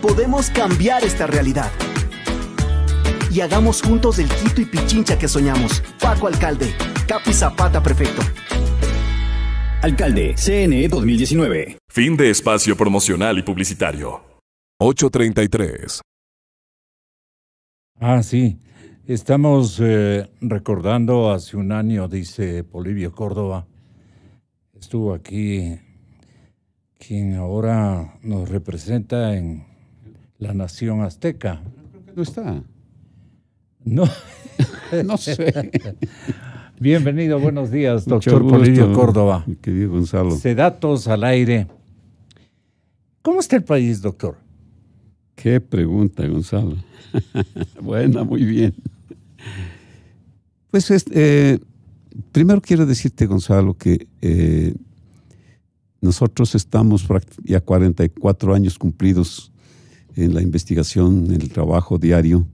podemos cambiar esta realidad. Y hagamos juntos el Quito y Pichincha que soñamos. Paco Alcalde, Capi Zapata Prefecto. Alcalde, CNE 2019. Fin de espacio promocional y publicitario. 8:33. Sí. Estamos recordando hace un año, dice Polibio Córdoba. Estuvo aquí quien ahora nos representa en la nación azteca. ¿No está? No. No sé. Bienvenido, buenos días, Mucho doctor gusto, Polibio Córdoba. mi querido Gonzalo. Sedatos al aire. ¿Cómo está el país, doctor? Qué pregunta, Gonzalo. Buena, muy bien. Pues primero quiero decirte, Gonzalo, que nosotros estamos ya 44 años cumplidos en la investigación, en el trabajo diario.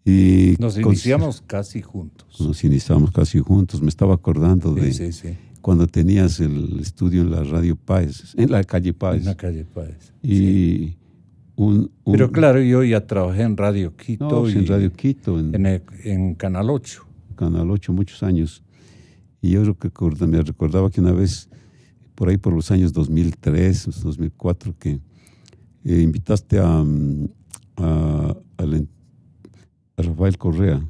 Y nos iniciamos casi juntos. Nos iniciamos casi juntos. Me estaba acordando de cuando tenías el estudio en la Radio Páez, en la calle Páez. En la calle Páez. Y pero claro, yo ya trabajé en Radio Quito. No, en Radio Quito. En Canal 8. Canal 8, muchos años. Y yo me recordaba que una vez, por ahí por los años 2003, 2004, que invitaste a Rafael Correa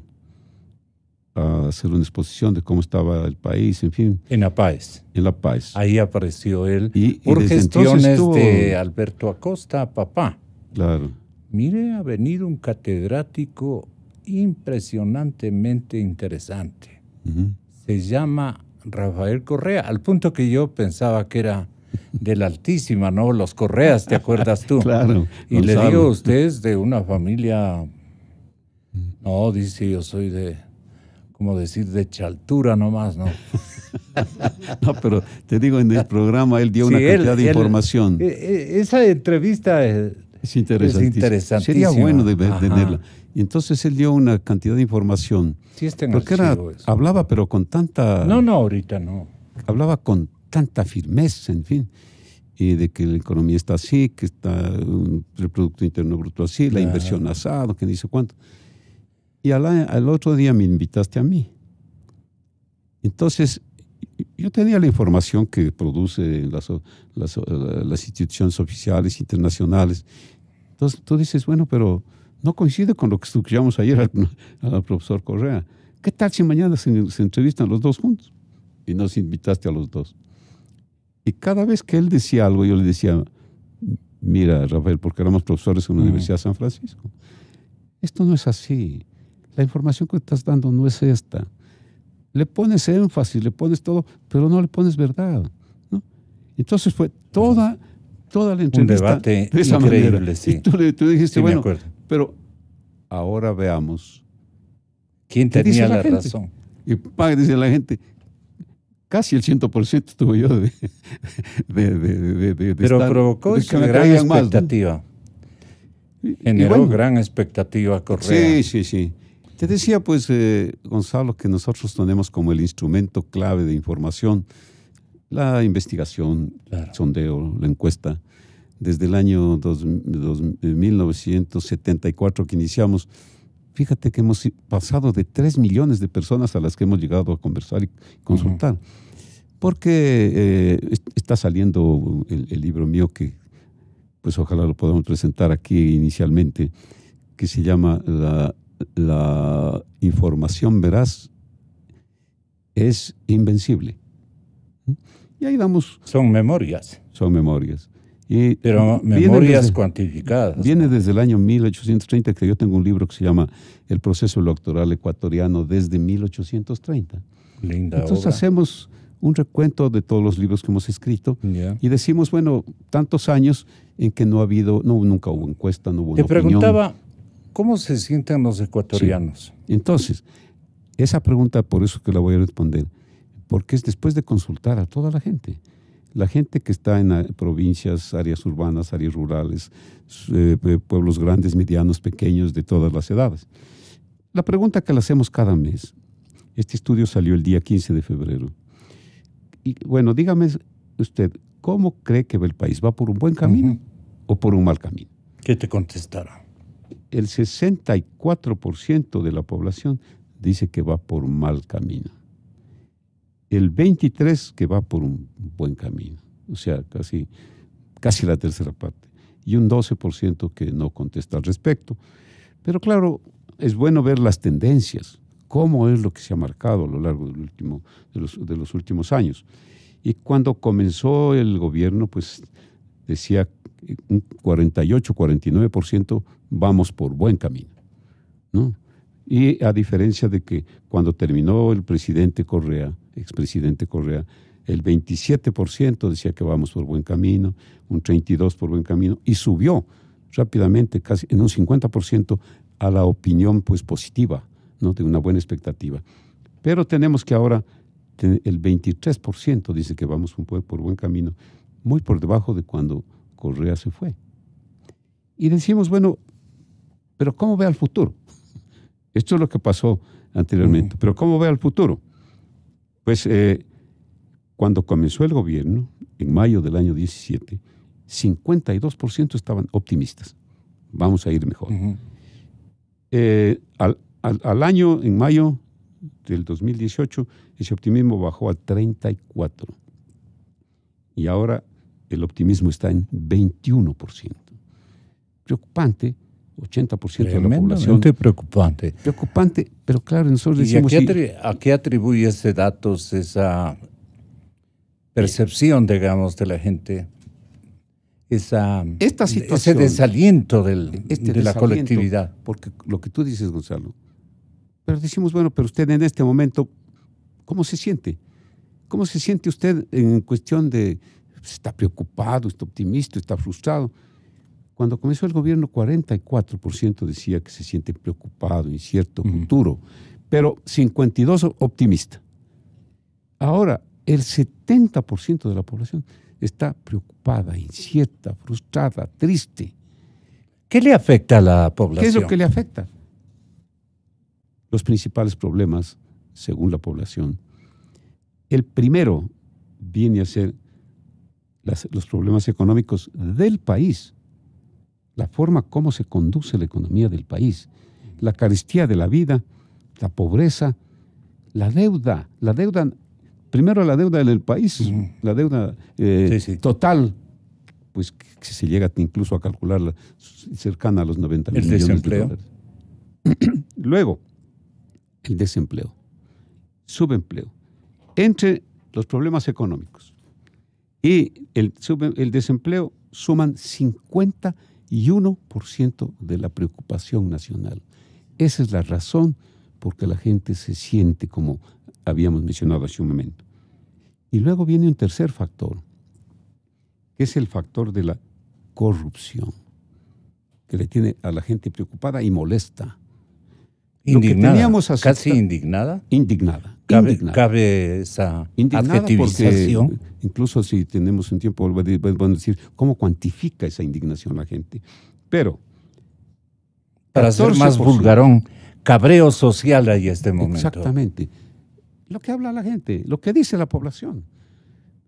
a hacer una exposición de cómo estaba el país, en fin. En La Paz. En La Paz. Ahí apareció él por gestiones de Alberto Acosta, papá. Claro. Mire, ha venido un catedrático impresionantemente interesante. Uh-huh. Se llama Rafael Correa, al punto que yo pensaba que era de la Altísima, ¿no? Los Correas, ¿te acuerdas tú? Claro. Y Gonzalo. Le digo, usted es de una familia... No, dice, yo soy de... ¿Cómo decir? De Chaltura nomás, ¿no? No, pero te digo, en el programa él dio una cantidad de información. Esa entrevista es interesantísima. Sería bueno de tenerla. Y entonces él dio una cantidad de información. Sí, está en porque eso. Hablaba, pero con tanta... No, ahorita no. Hablaba con tanta firmeza, en fin. Y de que la economía está así, que está el Producto Interno Bruto así, la inversión asado, que ni sé cuánto. Y al otro día me invitaste a mí. Entonces, yo tenía la información que producen las instituciones oficiales internacionales. Entonces, tú dices, bueno, pero no coincide con lo que escuchamos ayer al profesor Correa. ¿Qué tal si mañana se entrevistan los dos juntos? Y nos invitaste a los dos. Y cada vez que él decía algo, yo le decía, mira, Rafael, porque éramos profesores en la Universidad de San Francisco, esto no es así. La información que estás dando no es esta. Le pones énfasis, le pones todo, pero no le pones verdad, ¿no? Entonces fue toda la entrevista. Un debate de esa increíble, manera. Sí. Y tú dijiste, sí, bueno, pero ahora veamos. ¿Quién tenía la razón? Y dice la gente, casi el 100% tuve yo de pero estar, provocó de que esa gran expectativa. ¿No? Generó gran expectativa Correa. Sí. Te decía, pues, Gonzalo, que nosotros tenemos como el instrumento clave de información la investigación, el sondeo, la encuesta. Desde el año 1974 que iniciamos, fíjate que hemos pasado de 3 millones de personas a las que hemos llegado a conversar y consultar. Porque está saliendo el libro mío que, pues, ojalá lo podamos presentar aquí inicialmente, que se llama La información veraz es invencible. Y ahí damos... Son memorias. Pero memorias cuantificadas. Viene desde el año 1830, que yo tengo un libro que se llama El proceso electoral ecuatoriano desde 1830. Linda Entonces obra. hacemos un recuento de todos los libros que hemos escrito y decimos, bueno, tantos años en que nunca hubo encuesta, no hubo Te una opinión. preguntaba, ¿cómo se sienten los ecuatorianos? Sí. Entonces, esa pregunta, por eso que la voy a responder, porque es después de consultar a toda la gente que está en provincias, áreas urbanas, áreas rurales, pueblos grandes, medianos, pequeños, de todas las edades. La pregunta que le hacemos cada mes, este estudio salió el día 15 de febrero, y bueno, dígame usted, ¿cómo cree que va el país? ¿Va por un buen camino o por un mal camino? ¿Qué te contestaron? El 64% de la población dice que va por mal camino. El 23% que va por un buen camino. O sea, casi la tercera parte. Y un 12% que no contesta al respecto. Pero claro, es bueno ver las tendencias, cómo es lo que se ha marcado a lo largo de los últimos años. Y cuando comenzó el gobierno, pues decía un 48, 49% vamos por buen camino, ¿no? Y a diferencia de que cuando terminó el presidente Correa, expresidente Correa, el 27% decía que vamos por buen camino, un 32% por buen camino, y subió rápidamente, casi en un 50% a la opinión pues positiva, ¿no? De una buena expectativa. Pero tenemos que ahora, el 23% dice que vamos por buen camino, muy por debajo de cuando Correa se fue. Y decimos, bueno, pero ¿cómo ve al futuro? Esto es lo que pasó anteriormente, pero ¿cómo ve al futuro? Pues cuando comenzó el gobierno, en mayo del año 17, 52% estaban optimistas. Vamos a ir mejor. Al año, en mayo del 2018, ese optimismo bajó a 34%. Y ahora el optimismo está en 21%. Preocupante, 80% de la población. Preocupante. Preocupante, pero claro, nosotros ¿Y decimos... a qué atribuye ese datos, esa percepción, digamos, de la gente? Esta situación, ese desaliento de la colectividad. Porque lo que tú dices, Gonzalo, pero decimos, bueno, pero usted en este momento, ¿cómo se siente? ¿Cómo se siente usted en cuestión de, está preocupado, está optimista, está frustrado? Cuando comenzó el gobierno, 44% decía que se siente preocupado, incierto futuro, pero 52% optimista. Ahora, el 70% de la población está preocupada, incierta, frustrada, triste. ¿Qué le afecta a la población? ¿Qué es lo que le afecta? Los principales problemas, según la población. El primero viene a ser los problemas económicos del país, la forma como se conduce la economía del país, la carestía de la vida, la pobreza, la deuda. Primero la deuda del país, la deuda total, pues que se llega incluso a calcularla cercana a los 90.000 millones de dólares. Luego, el desempleo, subempleo. Entre los problemas económicos y el desempleo suman 51% de la preocupación nacional. Esa es la razón por que la gente se siente como habíamos mencionado hace un momento. Y luego viene un tercer factor, que es el factor de la corrupción, que le tiene a la gente preocupada y molesta. Indignada, casi indignada. Indignada. Cabe esa adjetivización. Incluso si tenemos un tiempo, vamos a decir cómo cuantifica esa indignación la gente. Pero, para ser más vulgarón, cabreo social hay este momento. Exactamente. Lo que habla la gente, lo que dice la población.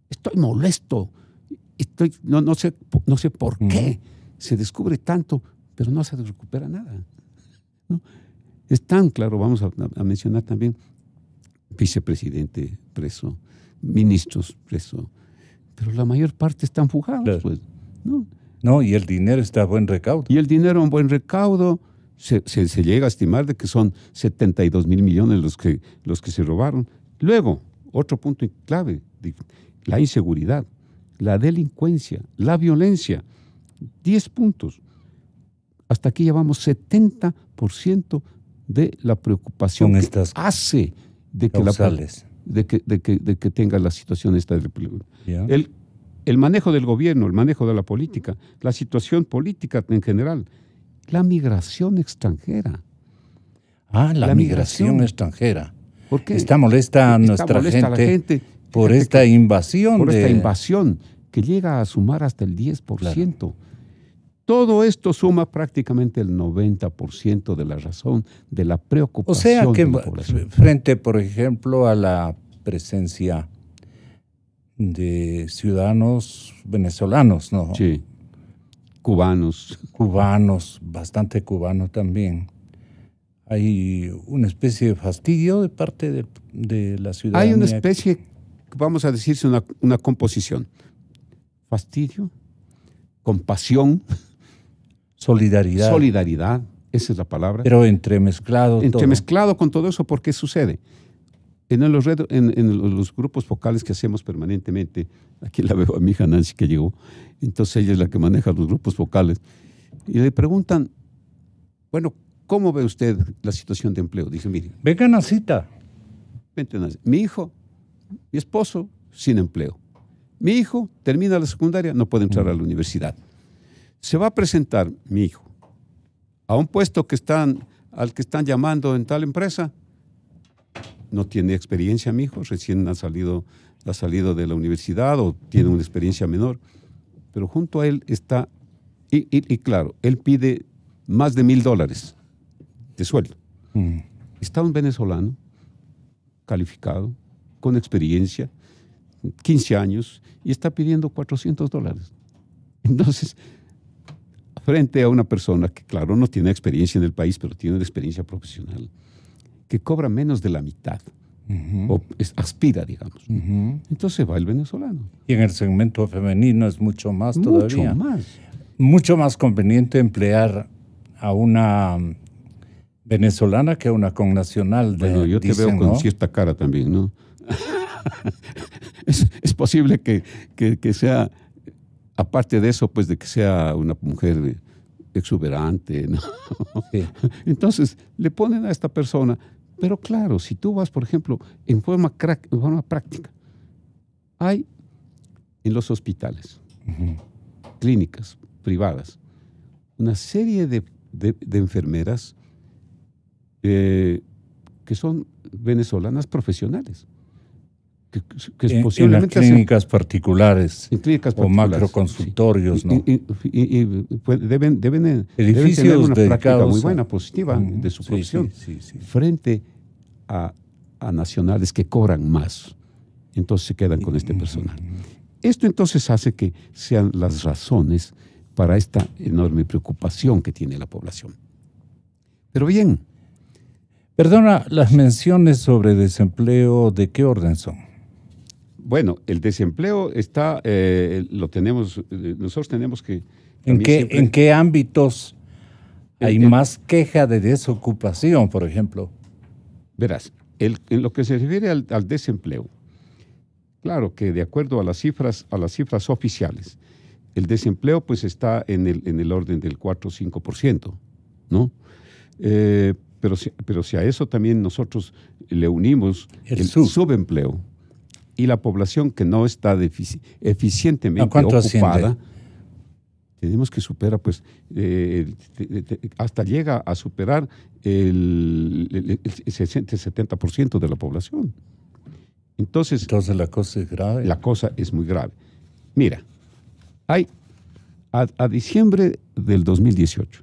Estoy molesto, no sé por qué se descubre tanto, pero no se recupera nada, ¿no? Es tan claro, vamos a mencionar también vicepresidente preso, ministros preso, pero la mayor parte están fugados, claro. Pues, ¿no? No, y el dinero está a buen recaudo. Y el dinero a buen recaudo, se llega a estimar de que son 72.000 millones los que se robaron. Luego, otro punto clave, la inseguridad, la delincuencia, la violencia, 10 puntos. Hasta aquí llevamos 70% de la preocupación con que estas hace de que tenga la situación esta de peligro. Yeah. El manejo del gobierno, el manejo de la política, la situación política en general, la migración extranjera. La migración extranjera. ¿Por qué? Está molesta a nuestra gente por esta invasión. Por esta invasión que llega a sumar hasta el 10%. Claro. Todo esto suma prácticamente el 90% de la razón de la preocupación. O sea que de la población. Frente, por ejemplo, a la presencia de ciudadanos venezolanos, ¿no? Sí. cubanos. Cubanos, bastante cubano también. Hay una especie de fastidio de parte de la ciudadanía. Hay una especie, vamos a decirse, una composición. Fastidio, compasión, solidaridad. Solidaridad, esa es la palabra. Pero entremezclado todo. Entremezclado con todo eso, ¿por qué sucede? En los grupos focales que hacemos permanentemente, aquí la veo a mi hija Nancy que llegó, entonces ella es la que maneja los grupos focales, y le preguntan, bueno, ¿cómo ve usted la situación de empleo? Dice, mire. Vengan a cita. Vente, Nancy. Mi hijo, mi esposo, sin empleo. Mi hijo termina la secundaria, no puede entrar a la universidad. Se va a presentar mi hijo a un puesto al que están llamando en tal empresa. No tiene experiencia mi hijo, recién ha salido de la universidad o tiene una experiencia menor. Pero junto a él está, y claro, él pide más de $1,000 de sueldo. Está un venezolano calificado, con experiencia, 15 años, y está pidiendo $400. Entonces, frente a una persona que, claro, no tiene experiencia en el país, pero tiene una experiencia profesional, que cobra menos de la mitad, o aspira, digamos. Entonces va el venezolano. Y en el segmento femenino es mucho más todavía. Mucho más. Mucho más conveniente emplear a una venezolana que a una connacional. Bueno, yo te veo con cierta cara también, ¿no? es posible que sea, aparte de eso, pues de que sea una mujer exuberante, ¿no? Sí. Entonces, le ponen a esta persona, pero claro, si tú vas, por ejemplo, en forma práctica, hay en los hospitales, clínicas privadas, una serie de enfermeras que son venezolanas profesionales. Que es posiblemente en las clínicas particulares, en clínicas o macroconsultorios, sí. ¿no? Y pues deben tener una práctica muy buena, positiva de su profesión, sí. frente a nacionales que cobran más. Entonces se quedan con este personal. Esto entonces hace que sean las razones para esta enorme preocupación que tiene la población. Pero bien. Perdona, las menciones sobre desempleo, ¿de qué orden son? Bueno, el desempleo está, lo tenemos, nosotros tenemos que... ¿En qué ámbitos hay más queja de desocupación, por ejemplo? Verás, en lo que se refiere al desempleo, claro que de acuerdo a las cifras oficiales, el desempleo pues está en el orden del 4 o 5%, ¿no? Pero si a eso también nosotros le unimos el subempleo, y la población que no está eficientemente ocupada, tenemos que superar, pues, hasta llega a superar el 60-70% de la población. Entonces la cosa es grave. La cosa es muy grave. Mira, hay a diciembre del 2018,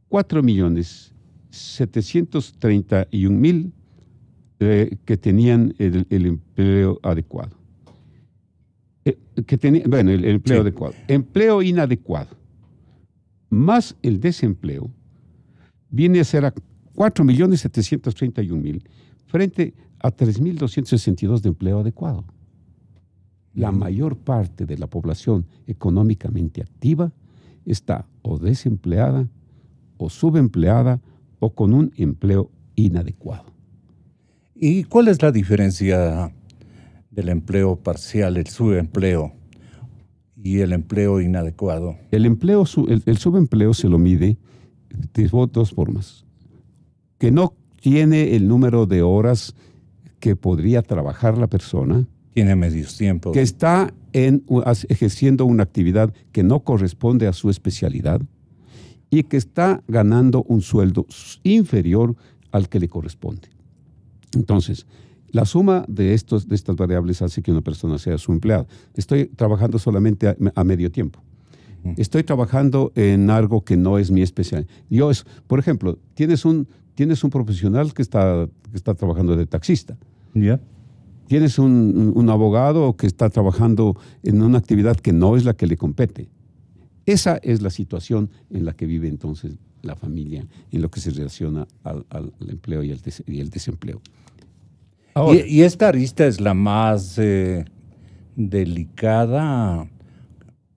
4.731.000 que tenían el empleo adecuado. El empleo adecuado. Empleo inadecuado más el desempleo viene a ser a 4.731.000 frente a 3.262 de empleo adecuado. La mayor parte de la población económicamente activa está o desempleada o subempleada o con un empleo inadecuado. ¿Y cuál es la diferencia del empleo parcial, el subempleo y el empleo inadecuado? El subempleo se lo mide de dos formas. Que no tiene el número de horas que podría trabajar la persona. Tiene medios tiempos. Que está ejerciendo una actividad que no corresponde a su especialidad y que está ganando un sueldo inferior al que le corresponde. Entonces, la suma de estas variables hace que una persona sea su empleado. Estoy trabajando solamente a medio tiempo. Estoy trabajando en algo que no es mi especialidad. Por ejemplo, tienes un profesional que está trabajando de taxista. Yeah. Tienes un abogado que está trabajando en una actividad que no es la que le compete. Esa es la situación en la que vive entonces la familia, en lo que se relaciona al empleo y el desempleo. Ahora, Y esta arista es la más delicada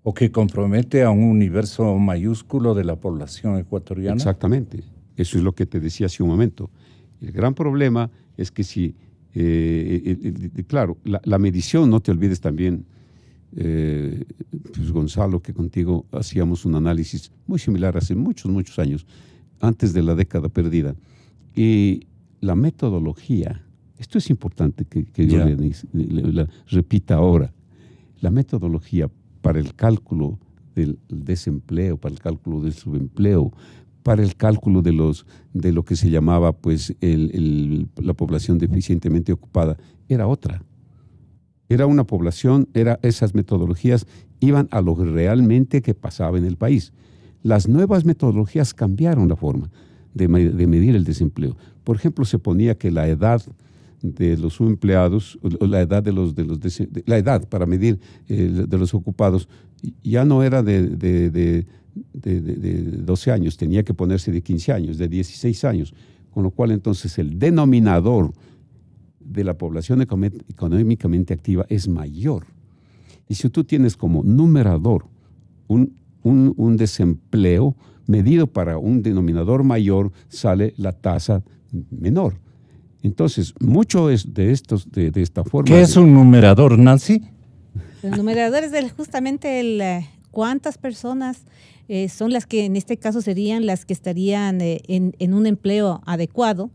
o que compromete a un universo mayúsculo de la población ecuatoriana. exactamente, eso es lo que te decía hace un momento. El gran problema es que si, claro, la medición, no te olvides también, pues Gonzalo, que contigo hacíamos un análisis muy similar hace muchos, muchos años, antes de la década perdida. Y la metodología, esto es importante que yo la repita ahora, la metodología para el cálculo del desempleo, para el cálculo del subempleo, para el cálculo de lo que se llamaba pues la población deficientemente ocupada, era otra. Era una población, esas metodologías iban a lo realmente que pasaba en el país. Las nuevas metodologías cambiaron la forma de medir el desempleo. Por ejemplo, se ponía que la edad de los subempleados, o la edad la edad para medir de los ocupados, ya no era de 12 años, tenía que ponerse de 15 años, de 16 años, con lo cual entonces el denominador de la población económicamente activa es mayor. Y si tú tienes como numerador un desempleo medido para un denominador mayor, sale la tasa menor. Entonces, mucho es de esta forma. ¿Qué es un numerador, Nancy? El numerador es justamente cuántas personas son las que en este caso serían las que estarían en un empleo adecuado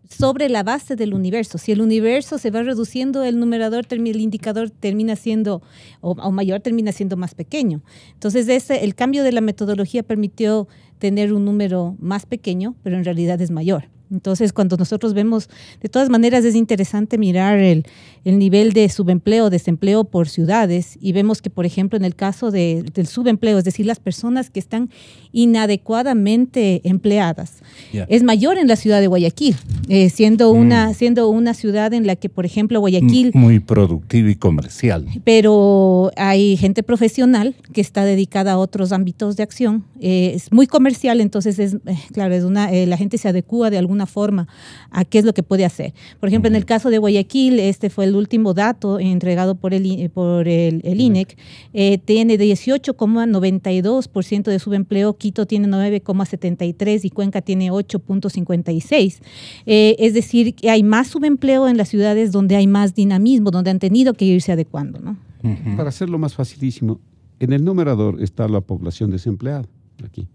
sobre la base del universo. Si el universo se va reduciendo, el numerador, el indicador termina siendo, o mayor termina siendo más pequeño. Entonces, el cambio de la metodología permitió tener un número más pequeño, pero en realidad es mayor. Entonces, cuando nosotros vemos, de todas maneras es interesante mirar el nivel de subempleo, desempleo por ciudades, y vemos que, por ejemplo, en el caso del subempleo, es decir, las personas que están inadecuadamente empleadas, es mayor en la ciudad de Guayaquil, siendo una ciudad en la que, por ejemplo, Guayaquil… Muy productiva y comercial. Pero hay gente profesional que está dedicada a otros ámbitos de acción, es muy comercial, entonces claro, la gente se adecúa de alguna forma a qué es lo que puede hacer. Por ejemplo, en el caso de Guayaquil, este fue el último dato entregado por el INEC, tiene 18,92% de subempleo, Quito tiene 9,73% y Cuenca tiene 8,56%. Es decir, que hay más subempleo en las ciudades donde hay más dinamismo, donde han tenido que irse adecuando, ¿no? Para hacerlo más facilísimo, en el numerador está la población desempleada, aquí.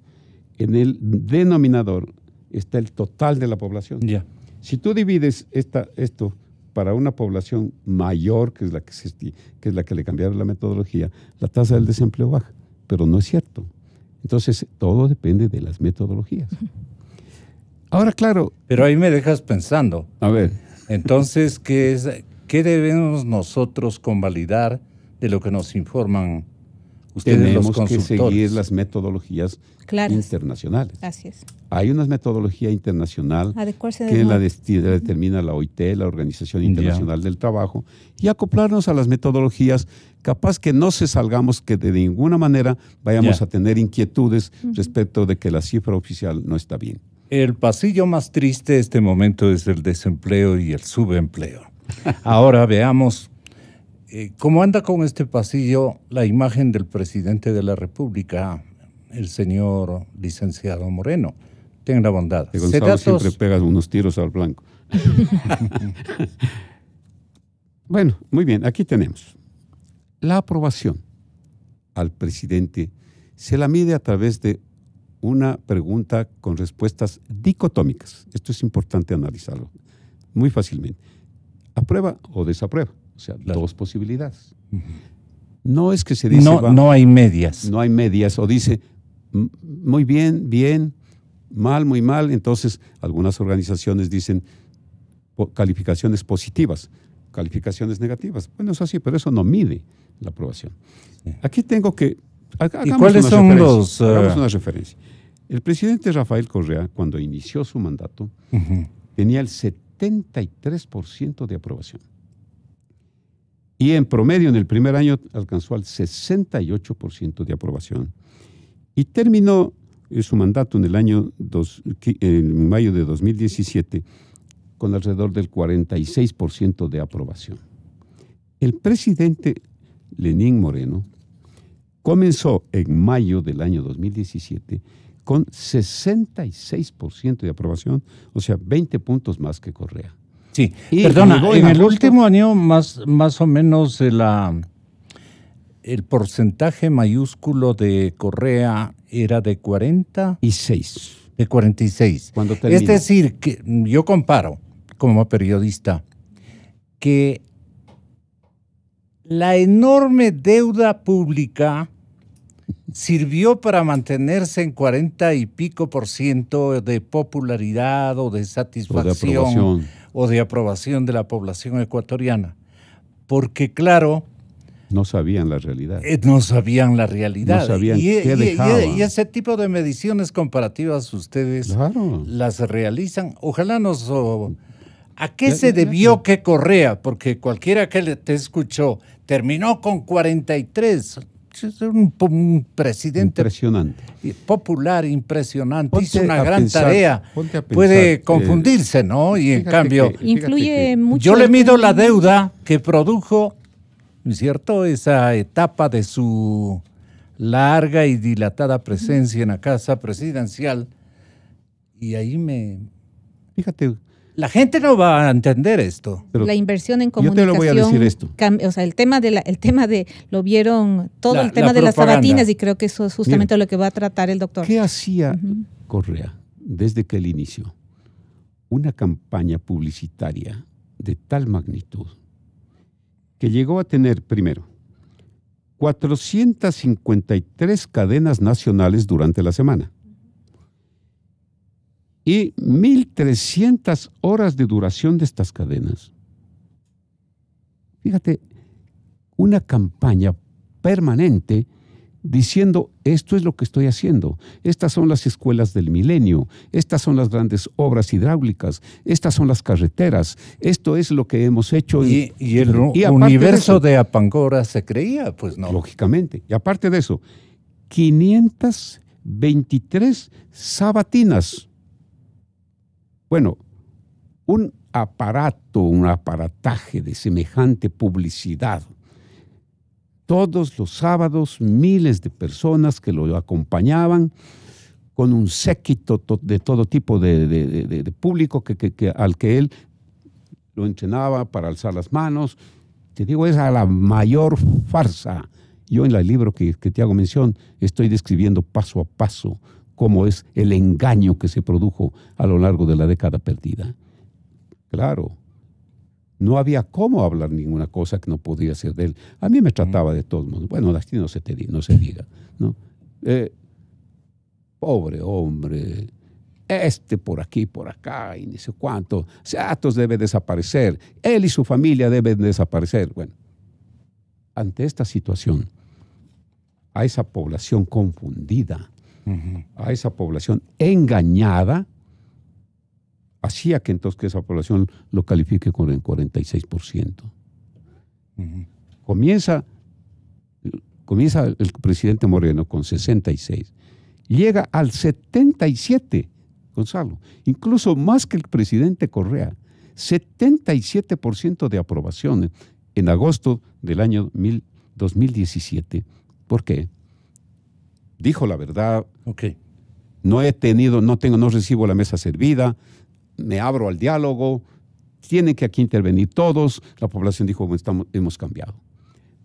En el denominador está el total de la población. Si tú divides esto para una población mayor, que es la que le cambiaron la metodología, la tasa del desempleo baja, pero no es cierto. Entonces, todo depende de las metodologías. Ahora, claro… Pero ahí me dejas pensando. A ver. Entonces, ¿qué debemos nosotros convalidar de lo que nos informan ustedes, los consultores? Tenemos que seguir las metodologías internacionales. Así es. Hay una metodología internacional que la determina la OIT, la Organización Internacional del Trabajo, y acoplarnos a las metodologías, capaz que no se salgamos, que de ninguna manera vayamos a tener inquietudes respecto de que la cifra oficial no está bien. El pasillo más triste de este momento es el desempleo y el subempleo. Ahora veamos cómo anda con este pasillo la imagen del presidente de la República, el señor licenciado Moreno. Tenga la bondad. Que Gonzalo siempre pega unos tiros al blanco. Bueno, muy bien, aquí tenemos. La aprobación al presidente se la mide a través de una pregunta con respuestas dicotómicas. Esto es importante analizarlo muy fácilmente. ¿Aprueba o desaprueba? O sea, dos posibilidades. No es que se dice… No hay medias. No hay medias. O dice, muy bien, bien, mal, muy mal. Entonces, algunas organizaciones dicen calificaciones positivas, calificaciones negativas. Bueno, es así, pero eso no mide la aprobación. Aquí tengo que… ¿Y cuáles son los… Hagamos una referencia. El presidente Rafael Correa, cuando inició su mandato, tenía el 73% de aprobación. Y en promedio, en el primer año, alcanzó al 68% de aprobación. Y terminó su mandato en mayo de 2017 con alrededor del 46% de aprobación. El presidente Lenín Moreno comenzó en mayo del año 2017 con 66% de aprobación, o sea, 20 puntos más que Correa. Sí, Y perdona, llegó en el agosto. último año más o menos el porcentaje mayúsculo de Correa era de 40, Y 6. de 46. Cuando terminó. Es decir, que yo comparo como periodista que la enorme deuda pública sirvió para mantenerse en 40 y pico % de popularidad o de satisfacción o de aprobación de la población ecuatoriana. Porque claro, No sabían la realidad. no sabían la realidad. No sabían qué dejaba. Y ese tipo de mediciones comparativas ustedes Claro. las realizan. Ojalá ¿a qué Ya, se ya, debió ya. que Correa? Porque cualquiera que te escuchó terminó con 43. Es un presidente Impresionante. popular, impresionante. Ponte Hizo una a gran pensar, tarea. ponte a pensar, Puede confundirse, ¿no? Y en fíjate cambio, que- Influye mucho. yo le el mido tema- la deuda que produjo, ¿no es cierto?, esa etapa de su larga y dilatada presencia en la casa presidencial. Y ahí Fíjate, la gente no va a entender esto. pero la inversión en yo comunicación. te lo voy a decir esto. O sea, el tema de lo vieron, todo el La tema de las propaganda. sabatinas, y creo que eso es justamente lo que va a tratar el doctor. ¿qué hacía Correa desde que él inició? Una campaña publicitaria de tal magnitud que llegó a tener, primero, 453 cadenas nacionales durante la semana y 1.300 horas de duración de estas cadenas. Fíjate, una campaña permanente diciendo, esto es lo que estoy haciendo, estas son las escuelas del milenio, estas son las grandes obras hidráulicas, estas son las carreteras, esto es lo que hemos hecho. Y el aparte universo de de Apangora se creía, pues no. lógicamente, y aparte de eso, 523 sabatinas. Bueno, un aparataje de semejante publicidad. Todos los sábados, miles de personas que lo acompañaban con un séquito de todo tipo de público al que él lo entrenaba para alzar las manos. Te digo, es la mayor farsa. Yo en el libro que te hago mención estoy describiendo paso a paso cómo es el engaño que se produjo a lo largo de la década perdida. Claro, no había cómo hablar ninguna cosa que no podía ser de él. A mí me trataba de todos modos. Bueno, aquí no se diga, ¿no? Pobre hombre, por aquí, por acá, y ni sé cuánto. Seatos debe desaparecer, él y su familia deben desaparecer. Bueno, ante esta situación, a esa población confundida, a esa población engañada, hacía que entonces que esa población lo califique con el 46%. Comienza el presidente Moreno con 66, llega al 77, Gonzalo, incluso más que el presidente Correa, 77% de aprobación en agosto del año 2017. ¿Por qué? Dijo la verdad. Okay. No recibo la mesa servida, me abro al diálogo, tienen que aquí intervenir todos. La población dijo, hemos cambiado.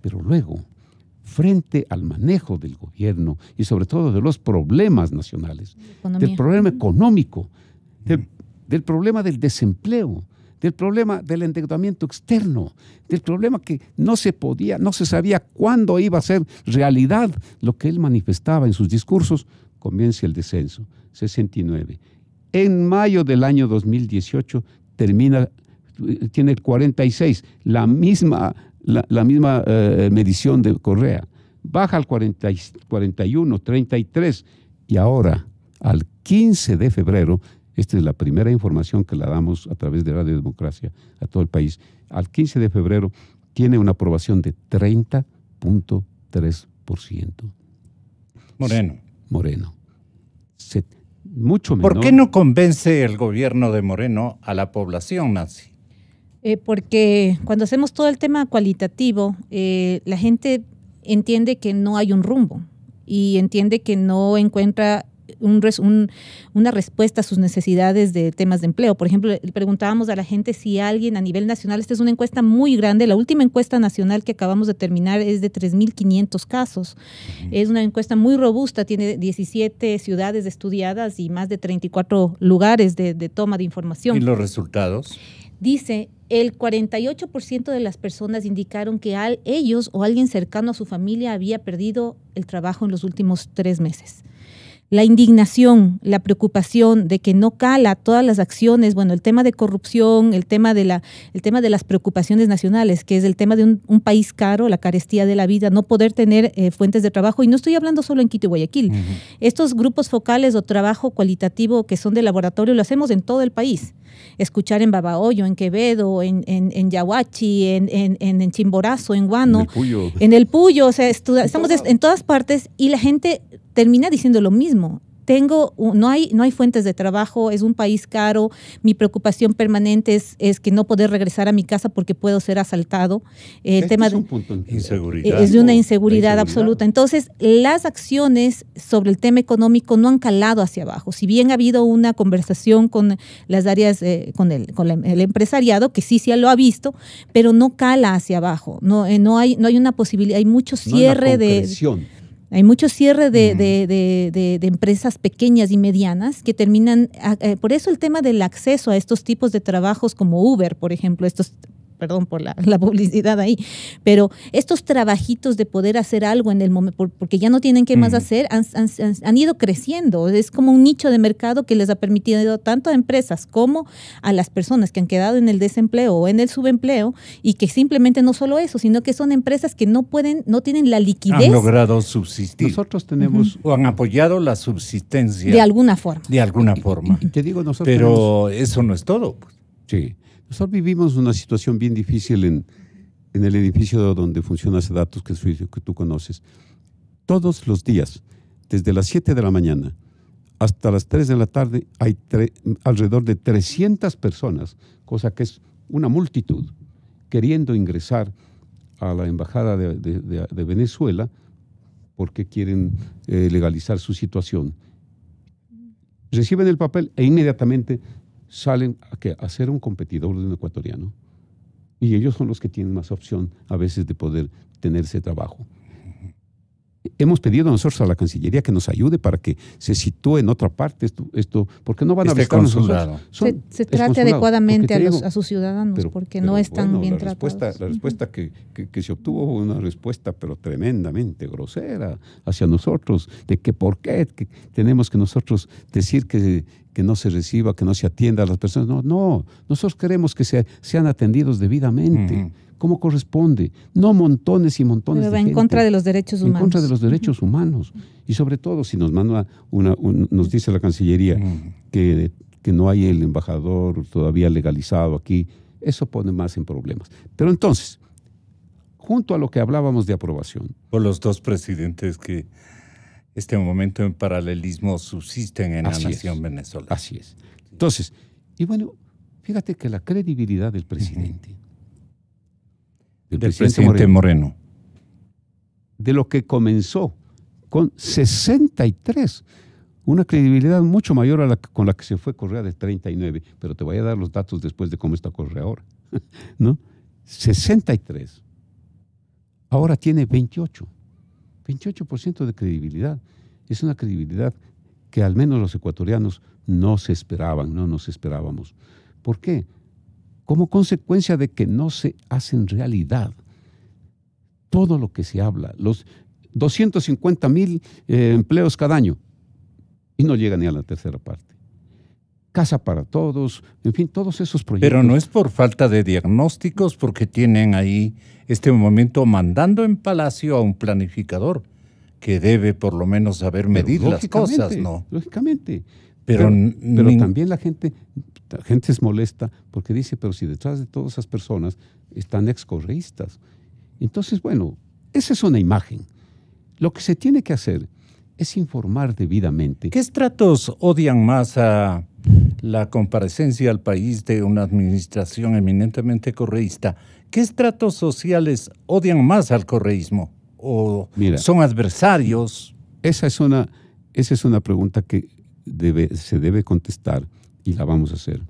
Pero luego, frente al manejo del gobierno y sobre todo de los problemas nacionales, del problema económico, del problema del desempleo, del problema del endeudamiento externo, del problema que no se sabía cuándo iba a ser realidad lo que él manifestaba en sus discursos, comienza el descenso, 69. En mayo del año 2018 tiene el 46, la misma medición de Correa. Baja al 41, 33 y ahora al 15 de febrero, esta es la primera información que la damos a través de Radio Democracia a todo el país, al 15 de febrero tiene una aprobación de 30.3%. Moreno. Mucho menor. ¿Por qué no convence el gobierno de Moreno a la población, Nancy? Porque cuando hacemos todo el tema cualitativo, la gente entiende que no hay un rumbo y entiende que no encuentra una respuesta a sus necesidades de temas de empleo. Por ejemplo, le preguntábamos a la gente si alguien a nivel nacional, esta es una encuesta muy grande, la última encuesta nacional que acabamos de terminar es de 3.500 casos. Es una encuesta muy robusta, tiene 17 ciudades estudiadas y más de 34 lugares de toma de información. ¿Y los resultados? Dice, el 48% de las personas indicaron que ellos o alguien cercano a su familia había perdido el trabajo en los últimos 3 meses. La indignación, la preocupación de que no cala todas las acciones, bueno, el tema de corrupción, el tema de las preocupaciones nacionales, que es el tema de un país caro, la carestía de la vida, no poder tener fuentes de trabajo, y no estoy hablando solo en Quito y Guayaquil. Estos grupos focales o trabajo cualitativo que son de laboratorio lo hacemos en todo el país. Escuchar en Babahoyo, en Quevedo, en Yahuachi, en Chimborazo, en Guano, en el Puyo, o sea, estamos en todas partes y la gente termina diciendo lo mismo. No hay fuentes de trabajo, es un país caro, mi preocupación permanente es que no poder regresar a mi casa porque puedo ser asaltado. El tema es un punto de inseguridad. Es de una inseguridad absoluta. Entonces, las acciones sobre el tema económico no han calado hacia abajo. Si bien ha habido una conversación con las áreas, con el empresariado, que sí lo ha visto, pero no cala hacia abajo. No hay una posibilidad, hay mucho cierre Hay mucho cierre de empresas pequeñas y medianas que terminan, por eso el tema del acceso a estos tipos de trabajos como Uber, por ejemplo, perdón por la publicidad ahí, pero estos trabajitos de poder hacer algo en el momento, porque ya no tienen qué más hacer, han ido creciendo. Es como un nicho de mercado que les ha permitido tanto a empresas como a las personas que han quedado en el desempleo o en el subempleo, y que simplemente no solo eso, sino que son empresas que no tienen la liquidez. Han logrado subsistir. Nosotros tenemos... O han apoyado la subsistencia. De alguna forma. De alguna forma. Te digo, nosotros pero eso no es todo. Sí. Nosotros vivimos una situación bien difícil en el edificio donde funciona Sedatus, que tú conoces. Todos los días, desde las 7 de la mañana hasta las 3 de la tarde, hay alrededor de 300 personas, cosa que es una multitud, queriendo ingresar a la Embajada de Venezuela porque quieren legalizar su situación. Reciben el papel e inmediatamente salen a ser un competidor de un ecuatoriano. Y ellos son los que tienen más opción a veces de poder tener ese trabajo. Hemos pedido nosotros a la Cancillería que nos ayude para que se sitúe en otra parte esto porque no van a visitar consulado. Se trate adecuadamente a sus ciudadanos, porque no están bien tratados. La respuesta que se obtuvo fue una respuesta pero tremendamente grosera hacia nosotros, de que por qué que tenemos que nosotros decir que no se reciba, que no se atienda a las personas. No, nosotros queremos que sean atendidos debidamente, como corresponde, no montones y montones pero de gente. En contra de los derechos humanos. En contra de los derechos humanos. Y sobre todo, si nos manda nos dice la Cancillería que no hay el embajador todavía legalizado aquí, eso pone más en problemas. Pero entonces, junto a lo que hablábamos de aprobación. Por los dos presidentes que este momento en paralelismo subsisten en la nación venezolana. Así es. Entonces, y bueno, fíjate que la credibilidad del presidente, del presidente Moreno, de lo que comenzó con 63, una credibilidad mucho mayor a con la que se fue Correa de 39, pero te voy a dar los datos después de cómo está Correa ahora, ¿no? 63. Ahora tiene 28% de credibilidad. Es una credibilidad que al menos los ecuatorianos no nos esperábamos. ¿Por qué? Como consecuencia de que no se hace en realidad todo lo que se habla, los 250,000 empleos cada año, y no llega ni a la tercera parte. Casa para todos, en fin, todos esos proyectos. Pero no es por falta de diagnósticos, porque tienen ahí este momento mandando en Palacio a un planificador que debe por lo menos saber medir las cosas, ¿no? Lógicamente. Pero también la gente es molesta porque dice, pero si detrás de todas esas personas están excorreístas. Entonces, bueno, esa es una imagen. Lo que se tiene que hacer es informar debidamente. ¿Qué estratos odian más a la comparecencia al país de una administración eminentemente correísta? ¿Qué estratos sociales odian más al correísmo? ¿O Mira, son adversarios? Esa es una pregunta que se debe contestar y la vamos a hacer.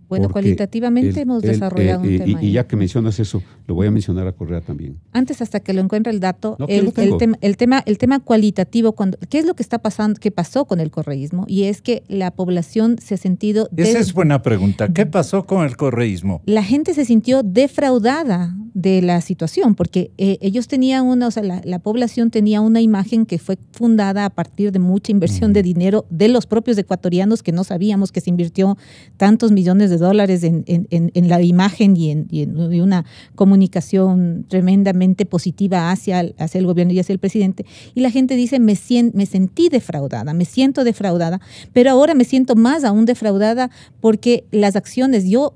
Bueno, Porque cualitativamente hemos desarrollado un tema. Y ya que mencionas eso, lo voy a mencionar a Correa también. Antes, hasta que lo encuentre el dato, No, que lo tengo. el tema cualitativo, ¿qué es lo que está pasando, qué pasó con el correísmo? Y es que la población se ha sentido... Esa es buena pregunta. ¿Qué pasó con el correísmo? La gente se sintió defraudada de la situación, porque ellos tenían la población tenía una imagen que fue fundada a partir de mucha inversión de dinero de los propios ecuatorianos, que no sabíamos que se invirtió tantos millones de dólares en la imagen y en una comunicación tremendamente positiva hacia el gobierno y hacia el presidente. Y la gente dice, me sentí defraudada, me siento defraudada, pero ahora me siento más aún defraudada porque las acciones, yo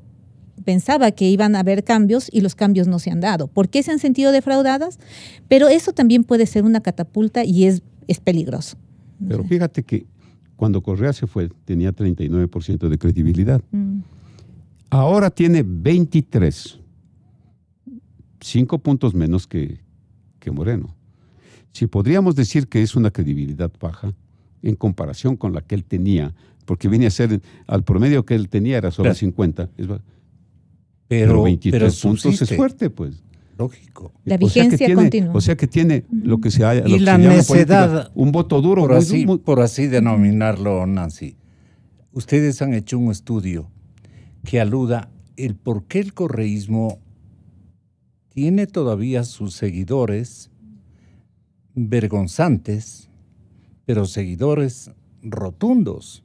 pensaba que iban a haber cambios y los cambios no se han dado. ¿Por qué se han sentido defraudadas? Pero eso también puede ser una catapulta y es peligroso. Pero fíjate que cuando Correa se fue, tenía 39% de credibilidad. Ahora tiene 23, 5 puntos menos que Moreno. Si podríamos decir que es una credibilidad baja en comparación con la que él tenía, porque viene a ser, al promedio que él tenía era solo 50, pero 23 puntos es fuerte, pues. Lógico. La vigencia continua. O sea que tiene lo que se haya... Y la necedad, un voto duro. Por así denominarlo, Nancy. Ustedes han hecho un estudio que aluda el por qué el correísmo tiene todavía sus seguidores vergonzantes, pero seguidores rotundos.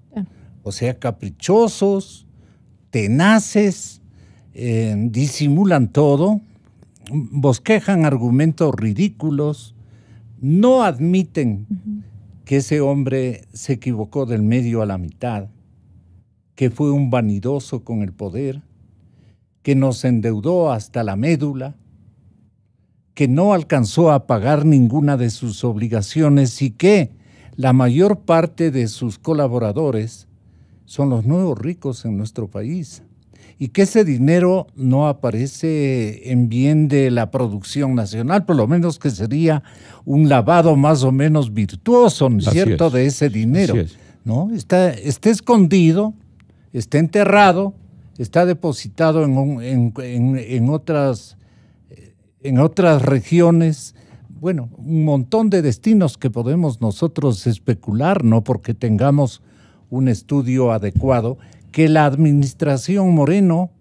O sea, caprichosos, tenaces, disimulan todo, bosquejan argumentos ridículos, no admiten que ese hombre se equivocó del medio a la mitad, que fue un vanidoso con el poder, que nos endeudó hasta la médula, que no alcanzó a pagar ninguna de sus obligaciones y que la mayor parte de sus colaboradores son los nuevos ricos en nuestro país y que ese dinero no aparece en bien de la producción nacional, por lo menos que sería un lavado más o menos virtuoso, ¿no es cierto?, de ese dinero. ¿No? Está escondido, está enterrado, está depositado en otras regiones. Bueno, un montón de destinos que podemos nosotros especular, no porque tengamos un estudio adecuado, que la administración Moreno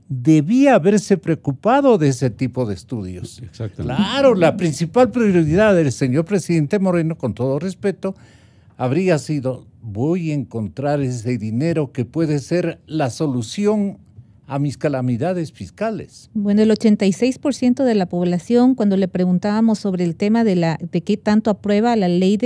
debía haberse preocupado de ese tipo de estudios. Exactamente. Claro, la principal prioridad del señor presidente Moreno, con todo respeto, habría sido: voy a encontrar ese dinero que puede ser la solución a mis calamidades fiscales. Bueno, el 86% de la población, cuando le preguntábamos sobre el tema de qué tanto aprueba la ley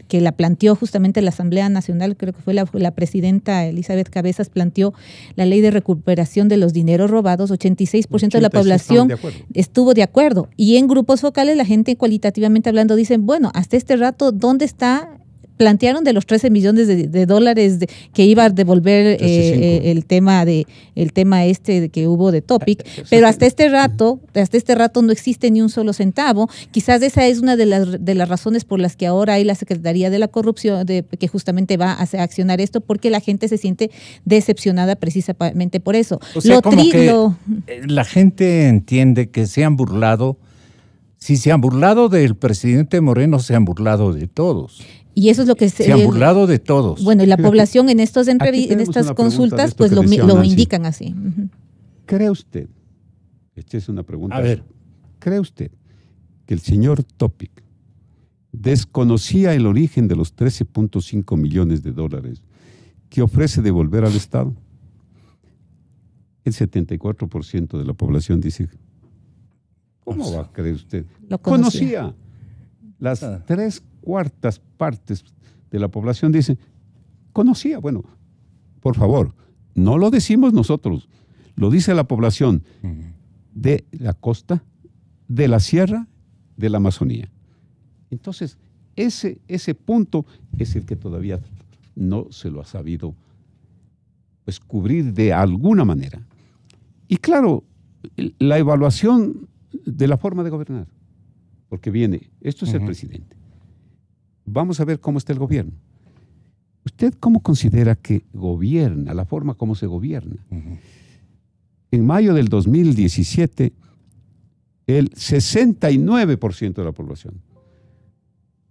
que la planteó justamente la Asamblea Nacional, creo que fue la presidenta Elizabeth Cabezas, planteó la ley de recuperación de los dineros robados, 86% de la población estuvo de acuerdo. Y en grupos focales, la gente cualitativamente hablando dicen, bueno, hasta este rato, ¿dónde está? Plantearon de los 13 millones de dólares que iba a devolver el tema que hubo de Topic, pero hasta este rato no existe ni un solo centavo. Quizás esa es una de las razones por las que ahora hay la Secretaría de la Corrupción, que justamente va a accionar esto, porque la gente se siente decepcionada precisamente por eso. O sea, la gente entiende que se han burlado. Si se han burlado del presidente Moreno, se han burlado de todos. Y eso es lo que se han burlado de todos. Bueno, y la población en estas consultas pues lo indican así. ¿Cree usted? Esta es una pregunta. A ver. ¿Cree usted que el señor Topic desconocía el origen de los 13.5 millones de dólares que ofrece devolver al Estado? El 74% de la población dice, ¿cómo va a creer usted? Lo conocía. Las 3/4 partes de la población dicen, conocía. Bueno, por favor, no lo decimos nosotros, lo dice la población de la costa, de la sierra, de la Amazonía. Entonces, ese punto es el que todavía no se lo ha sabido pues, cubrir de alguna manera. Y claro, la evaluación de la forma de gobernar, porque viene, esto es el presidente. Vamos a ver cómo está el gobierno. ¿Usted cómo considera que gobierna, la forma como se gobierna? En mayo del 2017, el 69% de la población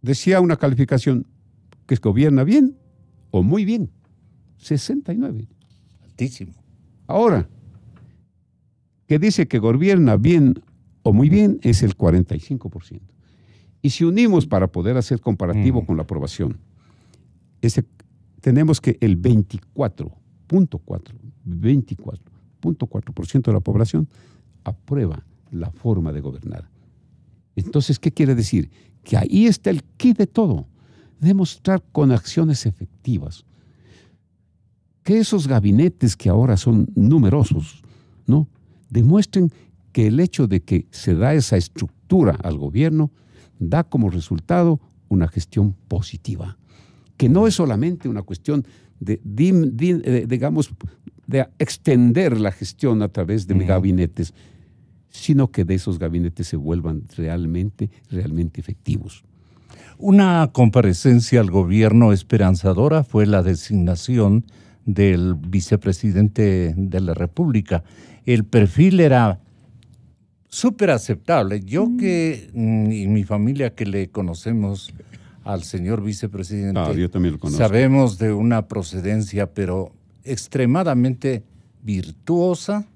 decía una calificación que gobierna bien o muy bien. 69. Altísimo. Ahora, que dice que gobierna bien o muy bien es el 45%. Y si unimos para poder hacer comparativo con la aprobación, tenemos que el 24.4% de la población aprueba la forma de gobernar. Entonces, ¿qué quiere decir? Que ahí está el quid de todo. Demostrar con acciones efectivas que esos gabinetes que ahora son numerosos, ¿no?, demuestren que el hecho de que se da esa estructura al gobierno da como resultado una gestión positiva, que no es solamente una cuestión digamos, de extender la gestión a través de gabinetes, sino que de esos gabinetes se vuelvan realmente efectivos. Una comparecencia al gobierno esperanzadora fue la designación del vicepresidente de la República. El perfil era súper aceptable. Yo y mi familia que le conocemos al señor vicepresidente, yo también lo conozco. Sabemos de una procedencia, pero extremadamente virtuosa,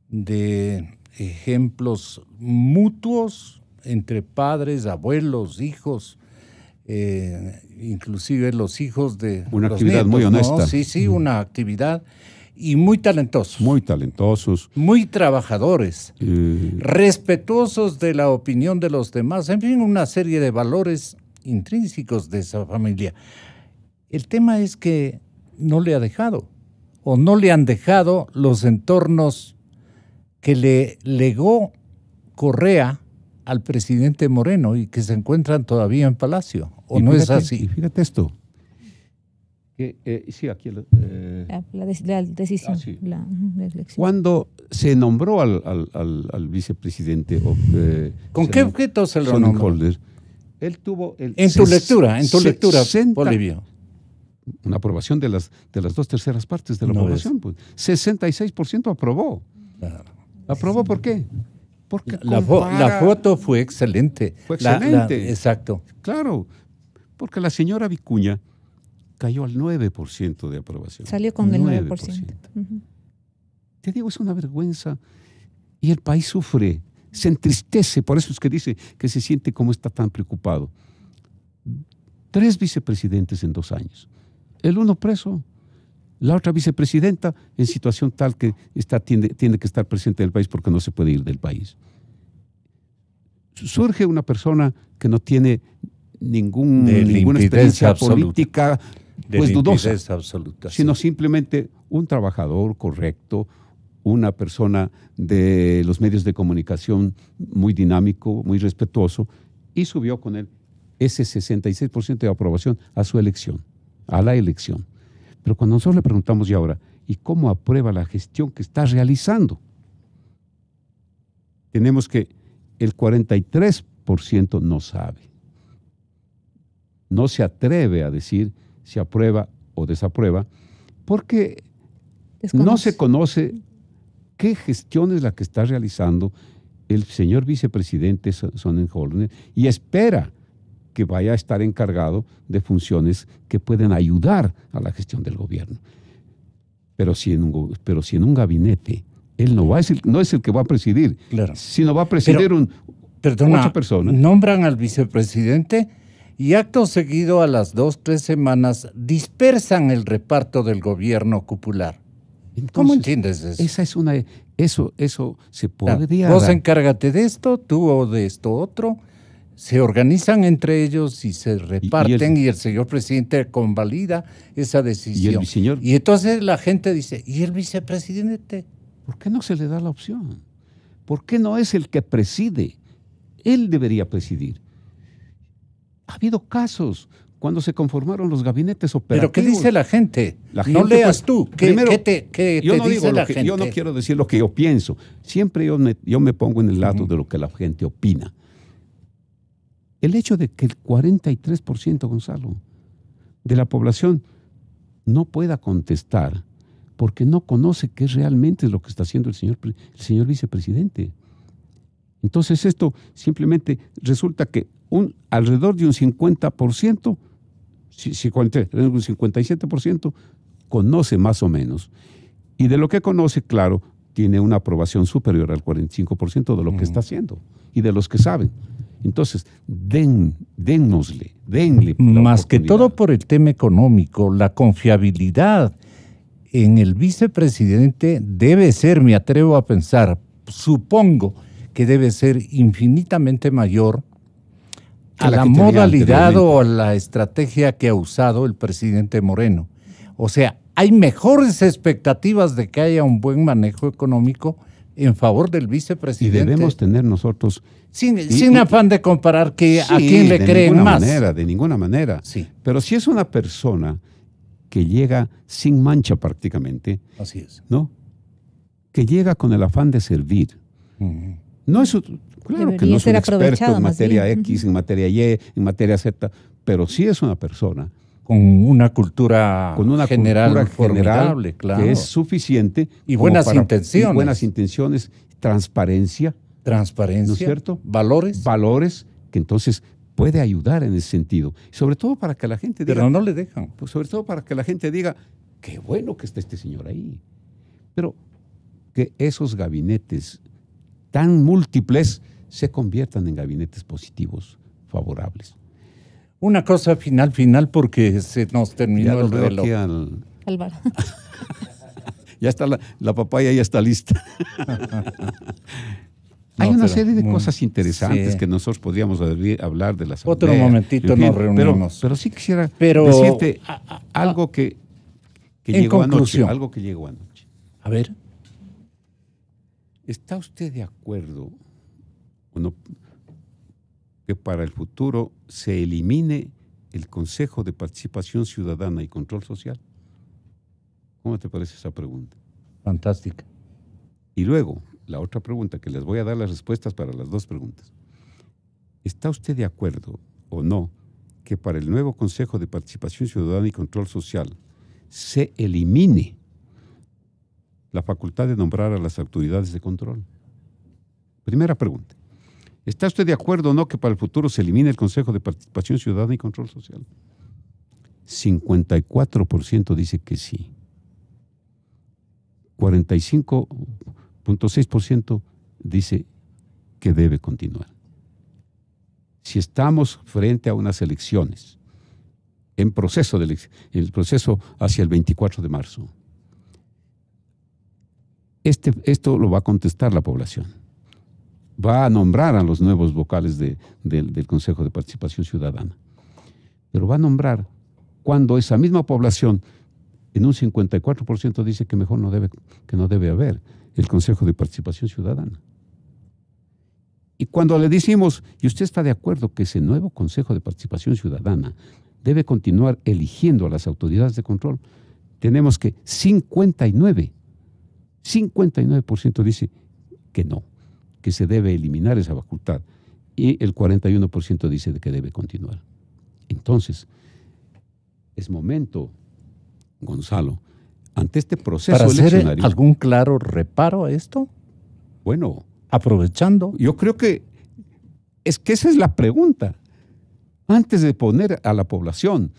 de ejemplos mutuos entre padres, abuelos, hijos, inclusive los hijos de una los actividad nietos, muy honesta. ¿no? Sí, una actividad, y muy talentosos. Muy talentosos. Muy trabajadores, respetuosos de la opinión de los demás, en fin, una serie de valores intrínsecos de esa familia. El tema es que no le ha dejado, o no le han dejado los entornos que le legó Correa al presidente Moreno y que se encuentran todavía en Palacio, ¿o no es así? Y fíjate esto. Sí, aquí La decisión, sí. la elección. Cuando se nombró al vicepresidente, ¿Con qué objeto se lo nombró? Sonnenholder, él tuvo En tu lectura, Polibio. Una aprobación de las 2/3 partes de la No población. Pues. 66% aprobó. Claro. ¿Aprobó por qué? Porque La foto fue excelente. Fue excelente. Exacto. Claro, porque la señora Vicuña cayó al 9% de aprobación. Salió con el 9%. Te digo, es una vergüenza. Y el país sufre, se entristece. Por eso es que dice que se siente como está tan preocupado. 3 vicepresidentes en 2 años. El uno preso. La otra vicepresidenta en situación tal que tiene que estar presente en el país porque no se puede ir del país. Surge una persona que no tiene ninguna experiencia política pues dudosa, absoluta, sino simplemente un trabajador correcto, una persona de los medios de comunicación muy dinámico, muy respetuoso, y subió con él ese 66% de aprobación a su elección, a la elección. Pero cuando nosotros le preguntamos ya ahora, ¿y cómo aprueba la gestión que está realizando? Tenemos que el 43% no sabe. No se atreve a decir si aprueba o desaprueba, porque no se conoce qué gestión es la que está realizando el señor vicepresidente Sonnenholder y espera que vaya a estar encargado de funciones que pueden ayudar a la gestión del gobierno. Pero si en un gabinete, él no es el que va a presidir, claro, sino va a presidir otra persona. Nombran al vicepresidente y acto seguido a las 2-3 semanas dispersan el reparto del gobierno cupular. Entonces, ¿Cómo entiendes eso? Eso se podría Vos encárgate de esto, tú o de esto otro. Se organizan entre ellos y se reparten y el señor presidente convalida esa decisión. Y entonces la gente dice, ¿y el vicepresidente? ¿Por qué no se le da la opción? ¿Por qué no es el que preside? Él debería presidir. Ha habido casos cuando se conformaron los gabinetes operativos. ¿Pero qué dice la gente? La No gente, leas pues, tú. primero, ¿Qué te dice la gente? yo no quiero decir lo que yo pienso. Siempre yo me pongo en el lado de lo que la gente opina. El hecho de que el 43%, Gonzalo, de la población no pueda contestar porque no conoce qué realmente es lo que está haciendo el señor vicepresidente. Entonces esto simplemente resulta que alrededor de un 50%, un 57% conoce más o menos. Y de lo que conoce, claro, tiene una aprobación superior al 45% de lo que está haciendo y de los que saben. Entonces, denle Más que todo por el tema económico, la confiabilidad en el vicepresidente debe ser, me atrevo a pensar, supongo que debe ser infinitamente mayor a la modalidad o a la estrategia que ha usado el presidente Moreno. O sea, hay mejores expectativas de que haya un buen manejo económico en favor del vicepresidente. Y debemos tener nosotros... Sin afán de comparar a quién le creen más. De ninguna manera. Sí. Pero si es una persona que llega sin mancha prácticamente, Así es. ¿no? Que llega con el afán de servir. No es, claro que no es un experto en materia X, en materia Y, en materia Z, pero sí es una persona con una cultura general formidable, claro, que es suficiente y buenas intenciones. Y buenas intenciones, transparencia, ¿no es cierto? Valores que entonces puede ayudar en ese sentido, sobre todo para que la gente diga, pero no le dejan. Pues sobre todo para que la gente diga, qué bueno que está este señor ahí. Pero que esos gabinetes tan múltiples se conviertan en gabinetes positivos, favorables. Una cosa final, porque se nos terminó el reloj. Álvaro. Ya está la papaya, ya está lista. Hay una serie de cosas interesantes que nosotros podríamos hablar de la asamblea. Otro momentito nos reunimos. Pero sí quisiera decirte algo que llegó anoche. Algo que llegó anoche. A ver. ¿Está usted de acuerdo que para el futuro se elimine el Consejo de Participación Ciudadana y Control Social? ¿Cómo te parece esa pregunta? Fantástica. Y luego, la otra pregunta, que les voy a dar las respuestas para las dos preguntas. ¿Está usted de acuerdo o no que para el nuevo Consejo de Participación Ciudadana y Control Social se elimine la facultad de nombrar a las autoridades de control? Primera pregunta. ¿Está usted de acuerdo o no que para el futuro se elimine el Consejo de Participación Ciudadana y Control Social? 54% dice que sí. 45.6% dice que debe continuar. Si estamos frente a unas elecciones, en proceso el proceso hacia el 24 de marzo, esto lo va a contestar la población. Va a nombrar a los nuevos vocales del Consejo de Participación Ciudadana. Pero va a nombrar cuando esa misma población, en un 54% dice que mejor no debe haber el Consejo de Participación Ciudadana. Y cuando le decimos, ¿y usted está de acuerdo que ese nuevo Consejo de Participación Ciudadana debe continuar eligiendo a las autoridades de control? Tenemos que 59% dice que no, que se debe eliminar esa facultad, y el 41% dice que debe continuar. Entonces, es momento, Gonzalo, ante este proceso ¿para eleccionario, hacer algún claro reparo a esto? Bueno, aprovechando. Yo creo que esa es la pregunta. Antes de poner a la población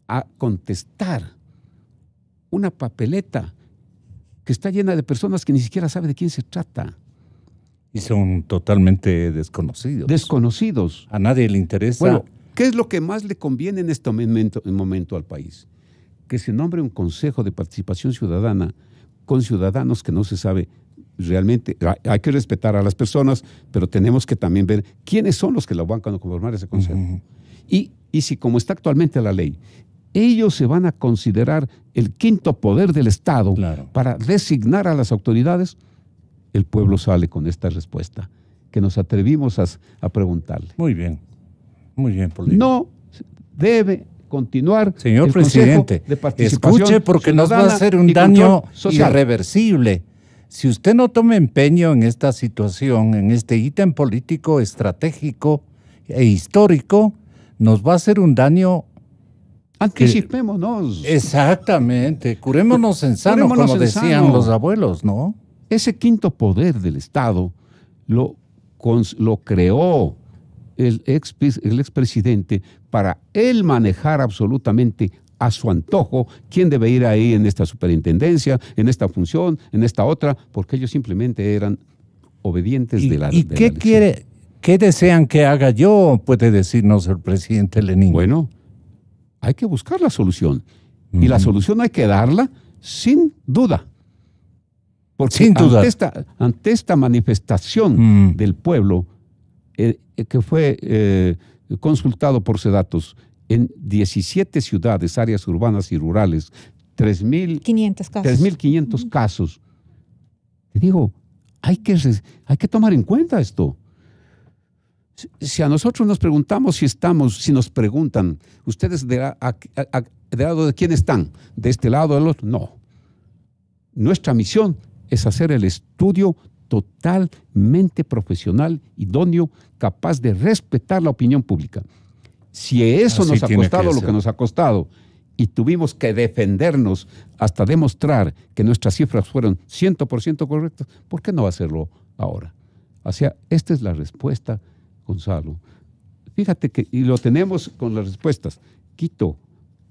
a contestar una papeleta que está llena de personas que ni siquiera sabe de quién se trata. Y son totalmente desconocidos. Desconocidos. A nadie le interesa. Bueno, ¿qué es lo que más le conviene en este momento al país? Que se nombre un Consejo de Participación Ciudadana con ciudadanos que no se sabe realmente. Hay que respetar a las personas, pero tenemos que también ver quiénes son los que lo van a conformar ese consejo. Uh-huh. Y si, como está actualmente la ley, ellos se van a considerar el quinto poder del Estado, claro, para designar a las autoridades, el pueblo sale con esta respuesta que nos atrevimos a preguntarle. Muy bien. Muy bien, Polibio. No debe continuar. Señor el presidente, Consejo de Participación escuche, porque nos va a Ciudadana hacer un y daño Control Social. irreversible. Si usted no toma empeño en esta situación, en este ítem político, estratégico e histórico, nos va a hacer un daño. Anticipémonos. Exactamente. Curémonos en sano, Curémonos como en decían sano. los abuelos, ¿no? Ese quinto poder del Estado lo creó el expresidente para él manejar absolutamente a su antojo quién debe ir ahí en esta superintendencia, en esta función, en esta otra, porque ellos simplemente eran obedientes de la ¿Y de la qué elección. qué desean que haga yo? Puede decirnos el presidente Lenin. Bueno, hay que buscar la solución. Y la solución hay que darla sin duda. Porque Sin duda. ante esta manifestación del pueblo que fue consultado por Sedatos en 17 ciudades, áreas urbanas y rurales, 500 casos. 3.500 casos. Te digo, hay que tomar en cuenta esto. Si a nosotros nos preguntamos si nos preguntan, ¿ustedes de lado de quién están? ¿De este lado o del otro? No. Nuestra misión es hacer el estudio totalmente profesional, idóneo, capaz de respetar la opinión pública. Si eso Así nos ha tiene costado que lo ser. que nos ha costado y tuvimos que defendernos hasta demostrar que nuestras cifras fueron 100% correctas, ¿por qué no hacerlo ahora? O sea, esta es la respuesta, Gonzalo. Fíjate que, y lo tenemos con las respuestas, Quito,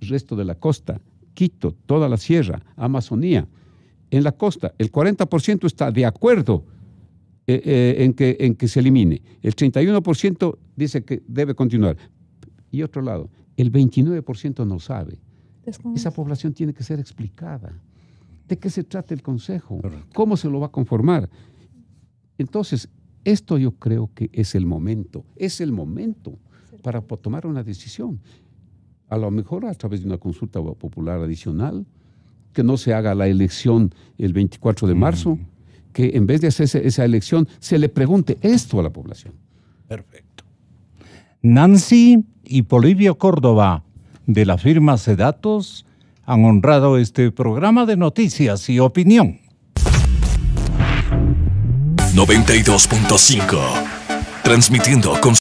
resto de la costa, Quito, toda la sierra, Amazonía. En la costa, el 40% está de acuerdo en que se elimine. El 31% dice que debe continuar. Y otro lado, el 29% no sabe. Esa población tiene que ser explicada. ¿De qué se trata el Consejo? ¿Cómo se lo va a conformar? Entonces, esto yo creo que es el momento para tomar una decisión. A lo mejor a través de una consulta popular adicional, que no se haga la elección el 24 de marzo, que en vez de hacer esa elección se le pregunte esto a la población. Perfecto. Nancy y Polibio Córdoba, de la firma Sedatos, han honrado este programa de noticias y opinión. 92.5. Transmitiendo con